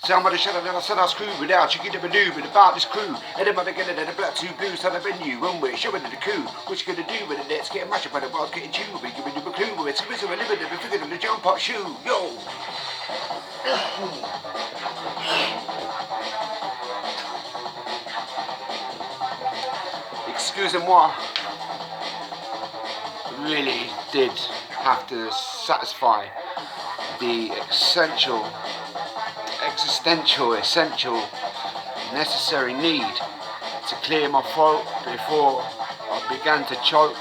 Somebody shut up and I said I screw without you get a maneuver about this crew. Anybody get it at the black two blues on the venue. One way, showing it the coup. What you gonna do with it? Let's get a matchup, but the ball's getting chewed. We're giving you a clue with it. So we're living it, we're figuring on the jump up shoe. Yo! Excusez-moi. Really did have to satisfy the essential, necessary need to clear my throat before I began to choke.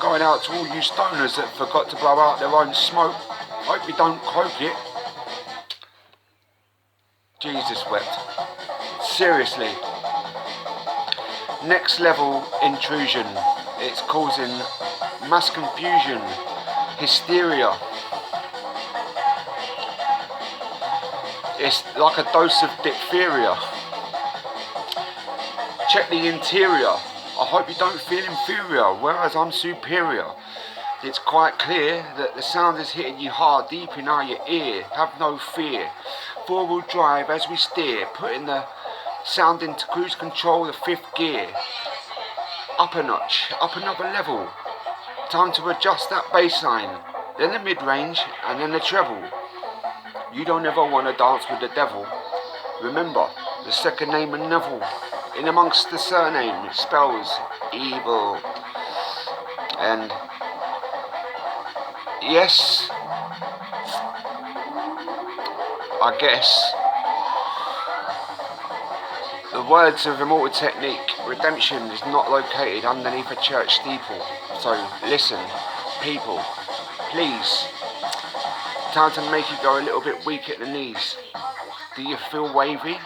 Going out to all you stoners that forgot to blow out their own smoke. Hope you don't croak it. Jesus wept. Seriously. Next level intrusion. It's causing mass confusion, hysteria. It's like a dose of diphtheria. Check the interior. I hope you don't feel inferior, whereas I'm superior. It's quite clear that the sound is hitting you hard deep in your ear. Have no fear. Four-wheel drive as we steer, putting the sound into cruise control, the fifth gear. Up a notch, up another level. Time to adjust that bass line, then the mid-range and then the treble. You don't ever want to dance with the devil. Remember, the second name of Neville. In amongst the surname, it spells evil. And yes, I guess the words of Immortal Technique, redemption is not located underneath a church steeple. So listen, people, please. Time to make you go a little bit weak at the knees. Do you feel wavy?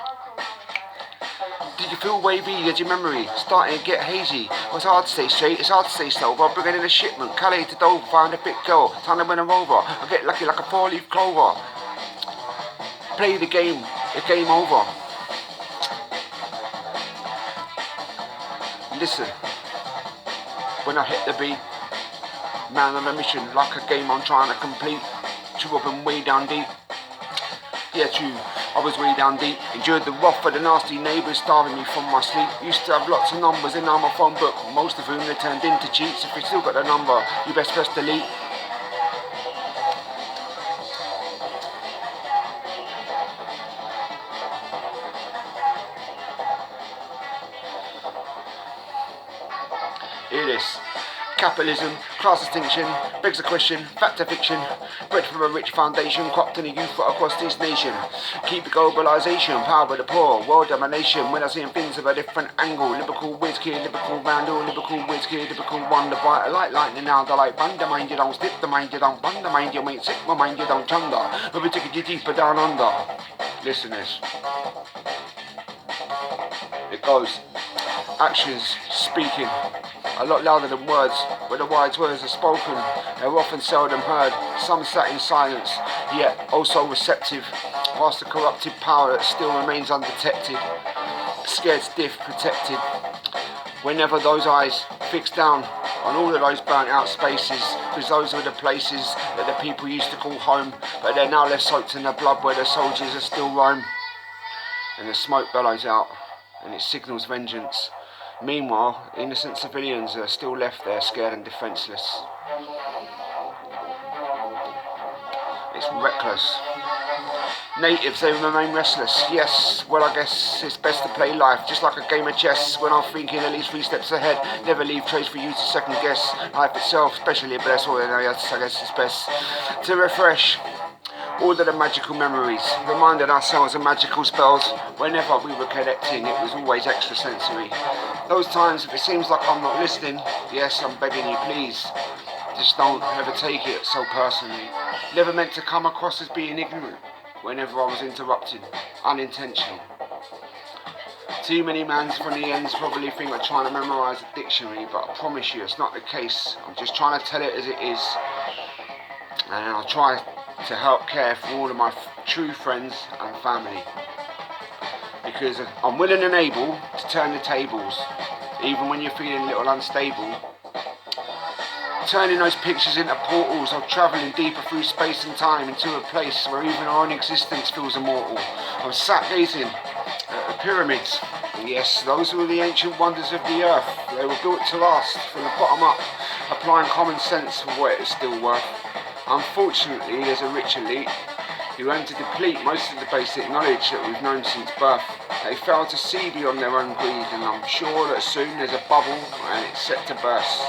Did you feel wavy? Did your memory starting to get hazy? It's hard to stay straight, it's hard to stay sober. Bringing in a shipment, Calais to Dover, find a fit girl. Time to win a rover. I get lucky like a four-leaf clover. Play the game over. Listen, when I hit the beat, man on a mission, like a game I'm trying to complete. Two of them way down deep. Yeah, true, I was way down deep. Endured the wrath of the nasty neighbours, starving me from my sleep. Used to have lots of numbers in my phone book, most of whom they turned into cheats. If you still got the number, you best press delete. Hear this. Capitalism, class distinction, begs the question, fact or fiction, bred from a rich foundation, cropped in a youth across this nation. Keep the globalisation, power of the poor, world domination, when I see things of a different angle. Lyrical whiz kid, lyrical vandal, lyrical whiz kid, lyrical wonder, bright like lightning now, the light thunder, mind you don't slip, the mind you don't blunder, mind you ain't sick, my mind you don't chunder, we'll be taking you deeper down under. Listeners, it goes, actions speaking. A lot louder than words, where the wise words are spoken, they're often seldom heard, some sat in silence, yet also receptive, whilst the corrupted power that still remains undetected, scared stiff, protected. Whenever those eyes fix down on all of those burnt out spaces, because those were the places that the people used to call home, but they're now left soaked in the blood where the soldiers are still roam. And the smoke bellows out, and it signals vengeance. Meanwhile, innocent civilians are still left there scared and defenceless. It's reckless. Natives, they remain restless. Yes, well I guess it's best to play life just like a game of chess. When I'm thinking at least 3 steps ahead, never leave trace for you to second guess. Life itself, especially blessed, or I guess it's best to refresh all of the magical memories, reminding ourselves of magical spells. Whenever we were connecting, it was always extrasensory. Those times, if it seems like I'm not listening, yes, I'm begging you, please, just don't ever take it so personally. Never meant to come across as being ignorant whenever I was interrupted, unintentional. Too many mans from the ends probably think I'm trying to memorise a dictionary, but I promise you it's not the case. I'm just trying to tell it as it is, and I'll try to help care for all of my true friends and family, because I'm willing and able to turn the tables, even when you're feeling a little unstable. turning those pictures into portals, of travelling deeper through space and time into a place where even our own existence feels immortal. I'm sat gazing at the pyramids. Yes, those were the ancient wonders of the earth. They were built to last, from the bottom up, applying common sense for what it is still worth. Unfortunately, there's a rich elite who aim to deplete most of the basic knowledge that we've known since birth. They fail to see beyond their own greed, and I'm sure that soon there's a bubble and it's set to burst.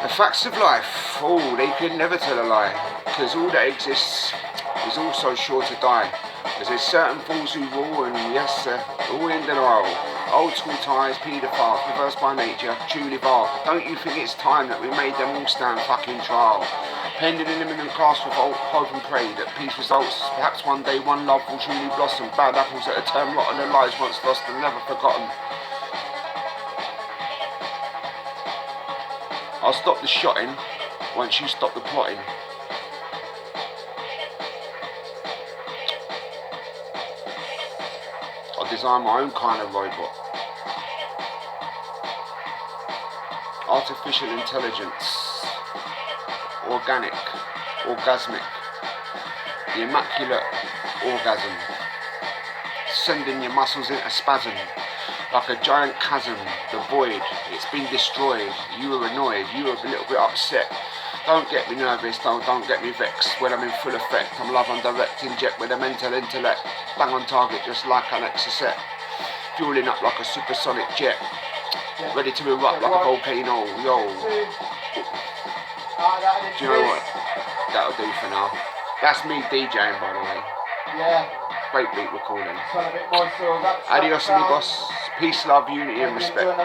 The facts of life, oh, they could never tell a lie, because all that exists is also sure to die. Because there's certain fools who rule, and yes, all in denial. Old school ties, paedophiles, reversed by nature, truly vile. Don't you think it's time that we made them all stand fucking trial? Penned in an imminent class with hope and pray that peace results. Perhaps one day one love will truly blossom. Bad apples that are turned rotten and lives once lost and never forgotten. I'll stop the shotting once you stop the plotting. I'll design my own kind of robot. Artificial intelligence. Organic. Orgasmic. The immaculate orgasm. Sending your muscles into spasm. Like a giant chasm, the void, it's been destroyed. You were annoyed, you were a little bit upset. Don't get me nervous, don't get me vexed. When I'm in full effect, I'm live on direct, inject with a mental intellect. Bang on target just like an exocet. Fueling up like a supersonic jet. Ready to erupt like a volcano, yo. Do you know what? That'll do for now. That's me DJing, by the way. Yeah. Great beat recording. Adios amigos. Peace, love, unity and respect.